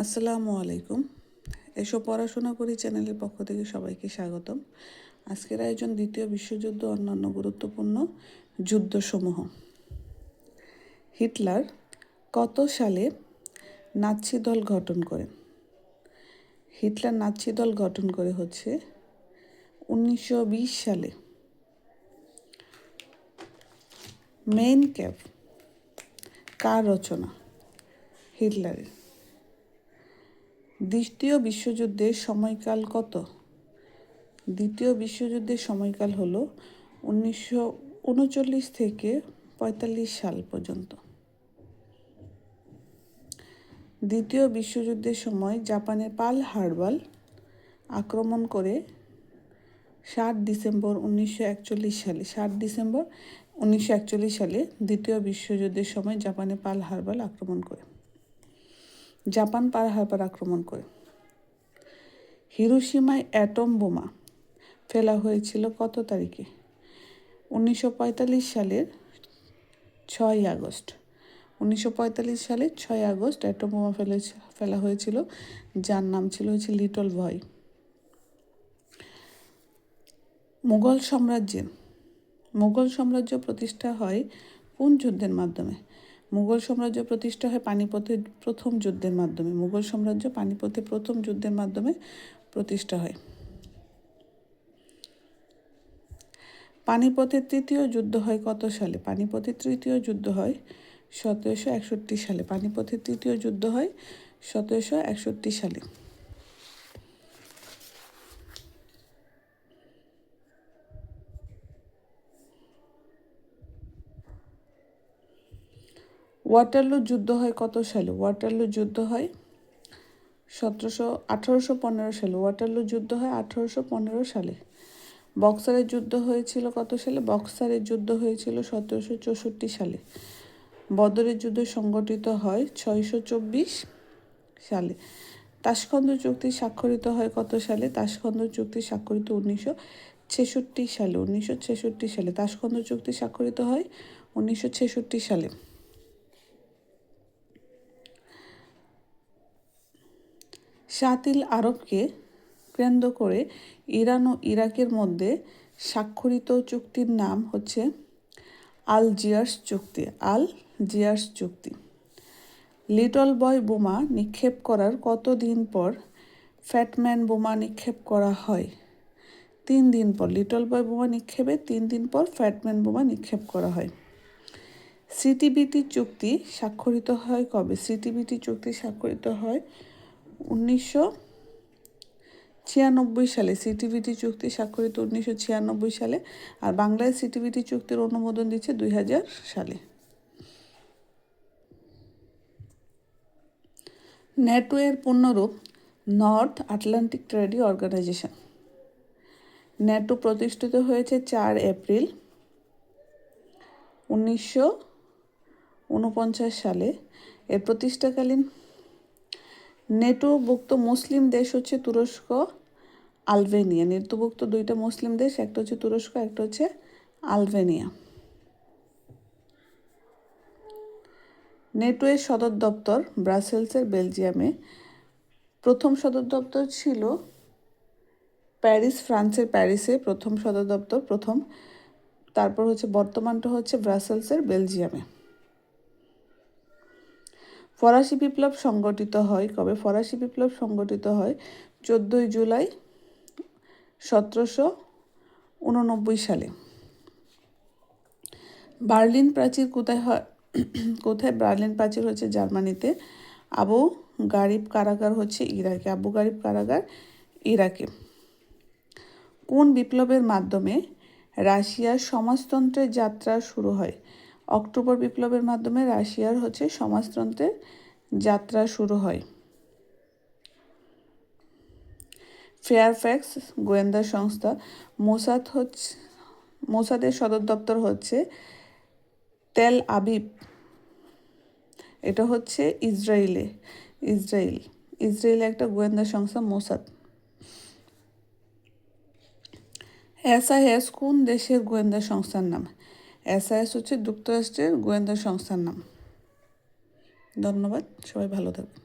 আসসালামু আলাইকুম। এসব পড়াশোনা করি চ্যানেলের পক্ষ থেকে সবাইকে স্বাগতম। আজকের আয়োজন দ্বিতীয় বিশ্বযুদ্ধ অন্যান্য গুরুত্বপূর্ণ যুদ্ধসমূহ। হিটলার কত সালে নাৎসি দল গঠন করেন? হিটলার নাৎসি দল গঠন করে হচ্ছে 1920 সালে। মেইন ক্যাম্প কার রচনা? হিটলারের। দ্বিতীয় বিশ্বযুদ্ধের সময়কাল কত? দ্বিতীয় বিশ্বযুদ্ধের সময়কাল হলো 1939 থেকে 45 সাল পর্যন্ত। দ্বিতীয় বিশ্বযুদ্ধের সময় জাপানের পার্ল হারবার আক্রমণ করে 7 ডিসেম্বর 1941 সালে দ্বিতীয় বিশ্বযুদ্ধের সময় জাপানের পার্ল হারবার আক্রমণ করে। জাপান পার্ল হারবার আক্রমণ করে। হিরোশিমায় অ্যাটম বোমা ফেলা হয়েছিল কত তারিখে? 1945 সালের 6 আগস্ট। 1945 সালের 6 আগস্ট অ্যাটম বোমা ফেলা হয়েছিল, যার নাম ছিল লিটল বয়। মুঘল সাম্রাজ্য প্রতিষ্ঠা হয় কোন যুদ্ধের মাধ্যমে? মুঘল সাম্রাজ্য প্রতিষ্ঠা হয় পানিপথের প্রথম যুদ্ধের মাধ্যমে। মুঘল সাম্রাজ্য পানিপথের প্রথম যুদ্ধের মাধ্যমে প্রতিষ্ঠা হয়। পানিপথের তৃতীয় যুদ্ধ হয় কত সালে? পানিপথের তৃতীয় যুদ্ধ হয় 1761 সালে। পানিপথের তৃতীয় যুদ্ধ হয় 1761 সালে। ওয়াটারলু যুদ্ধ হয় কত সালে? ওয়াটারলু যুদ্ধ হয় 1815 সালে। ওয়াটারলু যুদ্ধ হয় 1815 সালে। বক্সারের যুদ্ধ হয়েছিল কত সালে? বক্সারের যুদ্ধ হয়েছিল 1764 সালে। বদরের যুদ্ধ সংগঠিত হয় 624 সালে। তাশখন্দ চুক্তি স্বাক্ষরিত হয় কত সালে? তাশখন্দ চুক্তি স্বাক্ষরিত 1966 সালে। 1966 সালে তাশখন্দ চুক্তি স্বাক্ষরিত হয় 1966 সালে। শাতিল আরবকে কেন্দ্র করে ইরান ও ইরাকের মধ্যে স্বাক্ষরিত চুক্তির নাম হচ্ছে আলজিয়ার্স চুক্তি। লিটল বয় বোমা নিক্ষেপ করার কতদিন পর ফ্যাটম্যান বোমা নিক্ষেপ করা হয়? 3 দিন পর। লিটল বয় বোমা নিক্ষেপের 3 দিন পর ফ্যাটম্যান বোমা নিক্ষেপ করা হয়। সিটিবিটি চুক্তি স্বাক্ষরিত হয় কবে? সিটিবিটি চুক্তি স্বাক্ষরিত হয় 1996 সালে। সিটিবিটি চুক্তি স্বাক্ষরিত 1996 সালে। আর বাংলায় সিটিবিটি চুক্তির অনুমোদন দিচ্ছে 2000 সালে। ন্যাটো এর পূর্ণরূপ নর্থ আটলান্টিক ট্রেডি অর্গানাইজেশন। ন্যাটো প্রতিষ্ঠিত হয়েছে 4 এপ্রিল 1949 সালে। এর প্রতিষ্ঠাকালীন নেটোভুক্ত মুসলিম দেশ হচ্ছে তুরস্ক, আলবেনিয়া। নেটোভুক্ত 2টা মুসলিম দেশ, একটা হচ্ছে তুরস্ক, একটা হচ্ছে আলবেনিয়া। নেটো এর সদর দপ্তর ব্রাসেলসের বেলজিয়ামে। প্রথম সদর দপ্তর ছিল প্যারিস, ফ্রান্সের প্যারিসে প্রথম সদর দপ্তর। তারপর হচ্ছে বর্তমানটা হচ্ছে ব্রাসেলসের বেলজিয়ামে। ফরাসি বিপ্লব সংগঠিত হয় কবে? ফরাসি বিপ্লব সংগঠিত হয় 14 জুলাই 1789 সালে। বার্লিন প্রাচীর কোথায়? বার্লিন প্রাচীর হচ্ছে জার্মানিতে। আবু গারিব কারাগার হচ্ছে ইরাকে। আবু গারিব কারাগার ইরাকে। কোন বিপ্লবের মাধ্যমে রাশিয়ার সমাজতন্ত্রের যাত্রা শুরু হয়? অক্টোবর বিপ্লবের মাধ্যমে রাশিয়ার হচ্ছে সমাজতন্ত্রের যাত্রা শুরু হয়। ফেয়ারফ্যাক্স গোয়েন্দা সংস্থা। মোসাদের সদর দপ্তর হচ্ছে তেল আবিব। এটা হচ্ছে ইসরায়েলে একটা গোয়েন্দা সংস্থা মোসাদ। এসআইএস কোন দেশের গোয়েন্দা সংস্থার নাম? এসআইএস হচ্ছে যুক্তরাষ্ট্রের গোয়েন্দা সংস্থার নাম। ধন্যবাদ, সবাই ভালো থাকবেন।